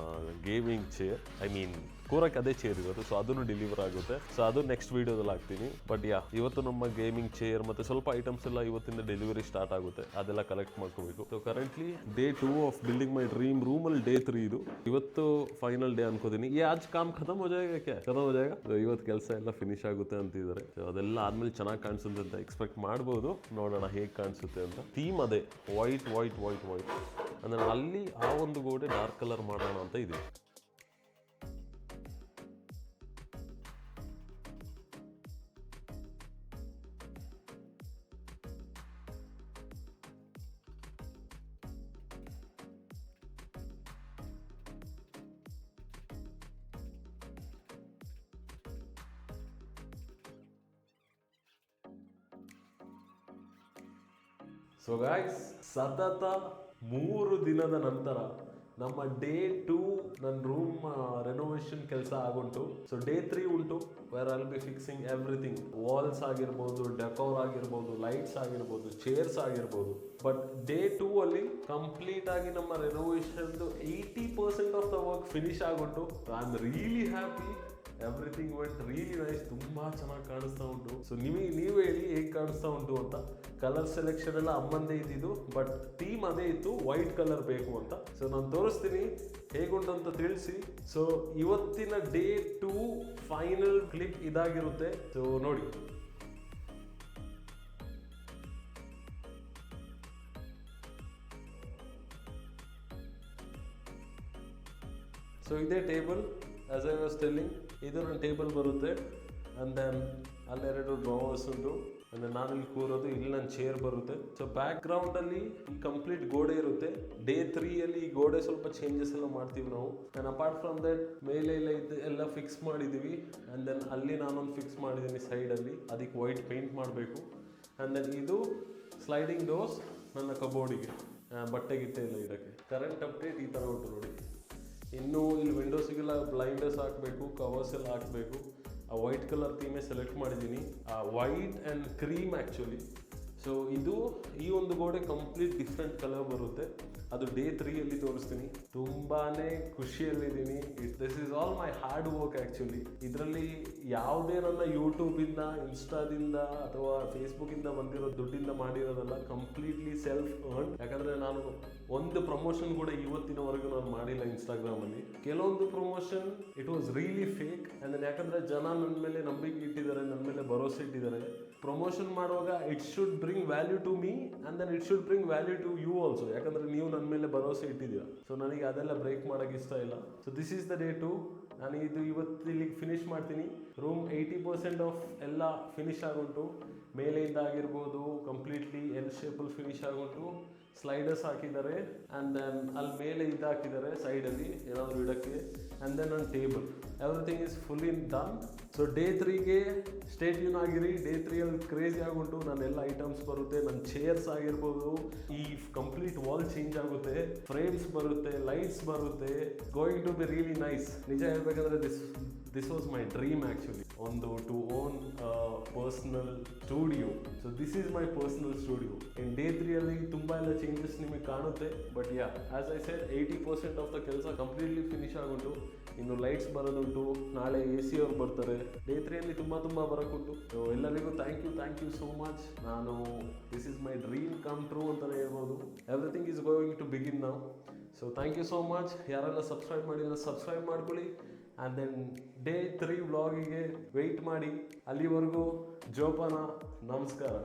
ಗೇಮಿಂಗ್ ಚೇರ್, ಐ ಮೀನ್ ಕೂರಕ್ಕೆ ಅದೇ ಚೇರ್ ಇರೋದು. ಸೊ ಅದನ್ನು ಡೆಲಿವರ್ ಆಗುತ್ತೆ. ಸೊ ಅದು ನೆಕ್ಸ್ಟ್ ವೀಡಿಯೋದಲ್ಲಿ ಹಾಕ್ತೀನಿ. ಬಟ್ ಇವತ್ತು ನಮ್ಮ ಗೇಮಿಂಗ್ ಚೇರ್ ಮತ್ತು ಸ್ವಲ್ಪ ಐಟಮ್ಸ್ ಎಲ್ಲ ಇವತ್ತಿಂದ ಡೆಲಿವರಿ ಸ್ಟಾರ್ಟ್ ಆಗುತ್ತೆ. ಅದೆಲ್ಲ ಕಲೆಕ್ಟ್ ಮಾಡ್ಕೋಬೇಕು. So currently day 2 of building my dream ರೂಮಲ್ಲಿ ಡೇ 3 ಇದು. ಇವತ್ತು ಫೈನಲ್ ಡೇ ಅನ್ಕೋತೀನಿ. ಆಜ್ ಕಾಮ್ ಖತಮ್ ಹೋ ಜಾಯೇಗಾ ಕ್ಯಾ? ಖತಮ್ ಹೋ ಜಾಯೇಗಾ. ಇವತ್ತು ಕೆಲಸ ಎಲ್ಲ ಫಿನಿಶ್ ಆಗುತ್ತೆ ಅಂತಿದ್ದಾರೆ. ಸೊ ಅದೆಲ್ಲ ಆದ್ಮೇಲೆ ಚೆನ್ನಾಗಿ ಕಾಣಿಸುತ್ತೆ ಅಂತ ಎಕ್ಸ್ಪೆಕ್ಟ್ ಮಾಡ್ಬೋದು. ನೋಡೋಣ ಹೇಗೆ ಕಾಣಿಸುತ್ತೆ ಅಂತ. ಥೀಮ್ ಅದೇ ವೈಟ್ ವೈಟ್ ವೈಟ್ ವೈಟ್ ಅಂದರೆ ಅಲ್ಲಿ ಆ ಒಂದು ಗೋಡೆ ಡಾರ್ಕ್ ಕಲರ್ ಮಾಡೋಣ ಅಂತ ಇದೆ. ಸೊ ಗಾಯ್ಸ್, ಸತತ 3 ದಿನದ ನಂತರ ನಮ್ಮ ಡೇ 2 ನನ್ನ ರೂಮ್ ರೆನೋವೇಷನ್ ಕೆಲಸ ಆಗುಂಟು. ಸೊ ಡೇ 3 ಉಂಟು, where I'll be fixing everything. Walls ಆಗಿರ್ಬೋದು, ಡೆಕೋರ್ ಆಗಿರ್ಬೋದು, ಲೈಟ್ಸ್ ಆಗಿರ್ಬೋದು, ಚೇರ್ಸ್ ಆಗಿರ್ಬೋದು. ಬಟ್ ಡೇ 2 ಅಲ್ಲಿ ಕಂಪ್ಲೀಟ್ ಆಗಿ ನಮ್ಮ ರೆನೋವೇಷನ್ದು 80% ಆಫ್ ದ ವರ್ಕ್ ಫಿನಿಶ್ ಆಗುಂಟು. I am really happy. Everything went really nice. ತುಂಬ ಚೆನ್ನಾಗಿ ಕಾಣಿಸ್ತಾ ಉಂಟು. ಸೊ ನೀವು ಹೇಳಿ ಹೇಗೆ ಕಾಣಿಸ್ತಾ ಉಂಟು ಅಂತ. ಕಲರ್ ಸೆಲೆಕ್ಷನ್ ಎಲ್ಲ ಅಮ್ಮಂದೇ ಇದ್ದಿದ್ದು, ಬಟ್ ಥೀಮ್ ಅದೇ ಇತ್ತು, ವೈಟ್ ಕಲರ್ ಬೇಕು ಅಂತ. ಸೊ ನಾನು ತೋರಿಸ್ತೀನಿ ಹೇಗುಂಟು ಅಂತ ತಿಳಿಸಿ. ಸೊ ಇವತ್ತಿನ ಡೇ 2 ಫೈನಲ್ ಕ್ಲಿಪ್ ಇದಾಗಿರುತ್ತೆ. ಸೊ ನೋಡಿ. ಸೊ ಇದೇ table, as I was telling, ಇದು ನನ್ನ ಟೇಬಲ್ ಬರುತ್ತೆ. ಆ್ಯಂಡ್ ದೆನ್ ಅಲ್ಲೆರಡು ಡ್ರಾವರ್ಸ್ ಉಂಟು. ಅಂದರೆ ನಾನಿಲ್ಲಿ ಕೂರೋದು, ಇಲ್ಲಿ ನನ್ನ ಚೇರ್ ಬರುತ್ತೆ. ಸೊ ಬ್ಯಾಕ್ ಗ್ರೌಂಡಲ್ಲಿ ಈ ಕಂಪ್ಲೀಟ್ ಗೋಡೆ ಇರುತ್ತೆ. ಡೇ 3ಯಲ್ಲಿ ಈ ಗೋಡೆ ಸ್ವಲ್ಪ ಚೇಂಜಸ್ ಎಲ್ಲ ಮಾಡ್ತೀವಿ ನಾವು. ಆ್ಯಂಡ್ ಅಪಾರ್ಟ್ ಫ್ರಮ್ ದಟ್ ಮೇಲೆ ಎಲ್ಲ ಫಿಕ್ಸ್ ಮಾಡಿದ್ದೀವಿ. ಆ್ಯಂಡ್ ದೆನ್ ಅಲ್ಲಿ ನಾನೊಂದು ಫಿಕ್ಸ್ ಮಾಡಿದ್ದೀನಿ ಸೈಡಲ್ಲಿ, ಅದಕ್ಕೆ ವೈಟ್ ಪೇಂಟ್ ಮಾಡಬೇಕು. ಆ್ಯಂಡ್ ದೆನ್ ಇದು ಸ್ಲೈಡಿಂಗ್ ಡೋರ್ಸ್ ನನ್ನ ಕಬೋರ್ಡಿಗೆ, ಬಟ್ಟೆ ಗಿಟ್ಟೆ ಎಲ್ಲ ಇಡೋಕ್ಕೆ. ಕರೆಂಟ್ ಅಪ್ಡೇಟ್ ಈ ಥರ ಉಂಟು ನೋಡಿ. ಇನ್ನೂ ಇಲ್ಲಿ ವಿಂಡೋಸಿಗೆಲ್ಲ ಬ್ಲೈಂಡರ್ಸ್ ಹಾಕಬೇಕು, ಕವರ್ಸ್ ಎಲ್ಲ ಹಾಕಬೇಕು. ಆ ವೈಟ್ ಕಲರ್ ಥೀಮೇ ಸೆಲೆಕ್ಟ್ ಮಾಡಿದ್ದೀನಿ, ಆ white and cream actually. So ಇದು ಈ ಒಂದು ಗೋಡೆ ಕಂಪ್ಲೀಟ್ ಡಿಫ್ರೆಂಟ್ ಕಲರ್ ಬರುತ್ತೆ. ಅದು ಡೇ 3ಯಲ್ಲಿ ತೋರಿಸ್ತೀನಿ. ತುಂಬಾ ಖುಷಿಯಲ್ಲಿದ್ದೀನಿ. This is all my hard work actually. ಇದರಲ್ಲಿ ಯಾವುದೇ ನನ್ನ ಯೂಟ್ಯೂಬಿಂದ, ಇನ್ಸ್ಟಾದಿಂದ ಅಥವಾ ಫೇಸ್ಬುಕ್ಕಿಂದ ಬಂದಿರೋ ದುಡ್ಡಿಂದ ಮಾಡಿರೋದಲ್ಲ, ಕಂಪ್ಲೀಟ್ಲಿ ಸೆಲ್ಫ್ ಅರ್ನ್. ಯಾಕಂದರೆ ನಾನು ಒಂದು ಪ್ರಮೋಷನ್ ಕೂಡ ಇವತ್ತಿನವರೆಗೂ ನಾನು ಮಾಡಿಲ್ಲ ಇನ್ಸ್ಟಾಗ್ರಾಮಲ್ಲಿ. ಕೆಲವೊಂದು promotion it was really fake. And ಯಾಕಂದರೆ ಜನ ನನ್ನ ಮೇಲೆ ನಂಬಿಕೆ ಇಟ್ಟಿದ್ದಾರೆ, ನನ್ನ ಮೇಲೆ ಭರೋಸೆ ಇಟ್ಟಿದ್ದಾರೆ. ಪ್ರಮೋಷನ್ ಮಾಡುವಾಗ it should bring value to me and then it should bring value to you also. ಯಾಕಂದರೆ ನೀವು ನನ್ನ ಮೇಲೆ ಭರವಸೆ ಇಟ್ಟಿದ್ದೀರಾ. ಸೊ ನನಗೆ ಅದೆಲ್ಲ ಬ್ರೇಕ್ ಮಾಡೋಕ್ಕೆ ಇಷ್ಟ ಇಲ್ಲ. So this is the day 2. ನಾನು ಇದು ಇವತ್ತು ಇಲ್ಲಿಗೆ ಫಿನಿಶ್ ಮಾಡ್ತೀನಿ. ರೂಮ್ 80% ಆಫ್ ಎಲ್ಲ ಫಿನಿಶ್ ಆಗುಂಟು. ಮೇಲೆಯಿಂದ ಆಗಿರ್ಬೋದು ಕಂಪ್ಲೀಟ್ಲಿ ಎಲ್ ಶೇಪಲ್ಲಿ ಫಿನಿಶ್ ಆಗುಂಟು. ಸ್ಲೈಡರ್ಸ್ ಹಾಕಿದ್ದಾರೆ. ಆ್ಯಂಡ್ ದೆನ್ ಅಲ್ಲಿ ಮೇಲೆ ಇದು ಹಾಕಿದ್ದಾರೆ ಸೈಡಲ್ಲಿ ಏನಾದರೂ ಇಡೋಕ್ಕೆ. ಆ್ಯಂಡ್ ದೆನ್ ನನ್ನ table, everything is fully done. So day 3ಗೆ ಸ್ಟೇ ಟ್ಯೂನ್ ಆಗಿರಿ. ಡೇ 3ಯಲ್ಲಿ ಕ್ರೇಜಿ ಆಗುಂಟು. ನನ್ನೆಲ್ಲ ಐಟಮ್ಸ್ ಬರುತ್ತೆ. ನನ್ನ ಚೇರ್ಸ್ ಆಗಿರ್ಬೋದು, ಈ ಕಂಪ್ಲೀಟ್ ವಾಲ್ ಚೇಂಜ್ ಆಗುತ್ತೆ, ಫ್ರೇಮ್ಸ್ ಬರುತ್ತೆ, ಲೈಟ್ಸ್ ಬರುತ್ತೆ. Going to be really nice. ನಿಜ ಹೇಳ್ಬೇಕಂದ್ರೆ this was my dream actually. ಒಂದು to own personal studio. So this is my personal studio. In day 3 ತುಂಬ ಎಲ್ಲ ಚೇಂಜಸ್ ನಿಮಗೆ ಕಾಣುತ್ತೆ. But yeah, as I said 80% of the ಕೆಲಸ completely finish ಆಗುಂಟು. ಇನ್ನು ಲೈಟ್ಸ್ ಬರೋದುಂಟು, ನಾಳೆ AC ಅವ್ರು ಬರ್ತಾರೆ. ಡೇ 3 ತುಂಬ ಬರೋಕ್ಕುಂಟು. ಸೊ ಎಲ್ಲರಿಗೂ thank you so much. This is my dream come true ಅಂತಲೇ ಹೇಳ್ಬೋದು. Everything is going to begin now. So thank you so much. ಯಾರೆಲ್ಲ ಸಬ್ಸ್ಕ್ರೈಬ್ ಮಾಡಿಲ್ಲ ಸಬ್ಸ್ಕ್ರೈಬ್ ಮಾಡ್ಕೊಳ್ಳಿ. ಆ್ಯಂಡ್ ದೆನ್ ಡೇ 3 ವ್ಲಾಗಿಗೆ ವೆಯ್ಟ್ ಮಾಡಿ. ಅಲ್ಲಿವರೆಗೂ ಜೋಪಾನ. ನಮಸ್ಕಾರ.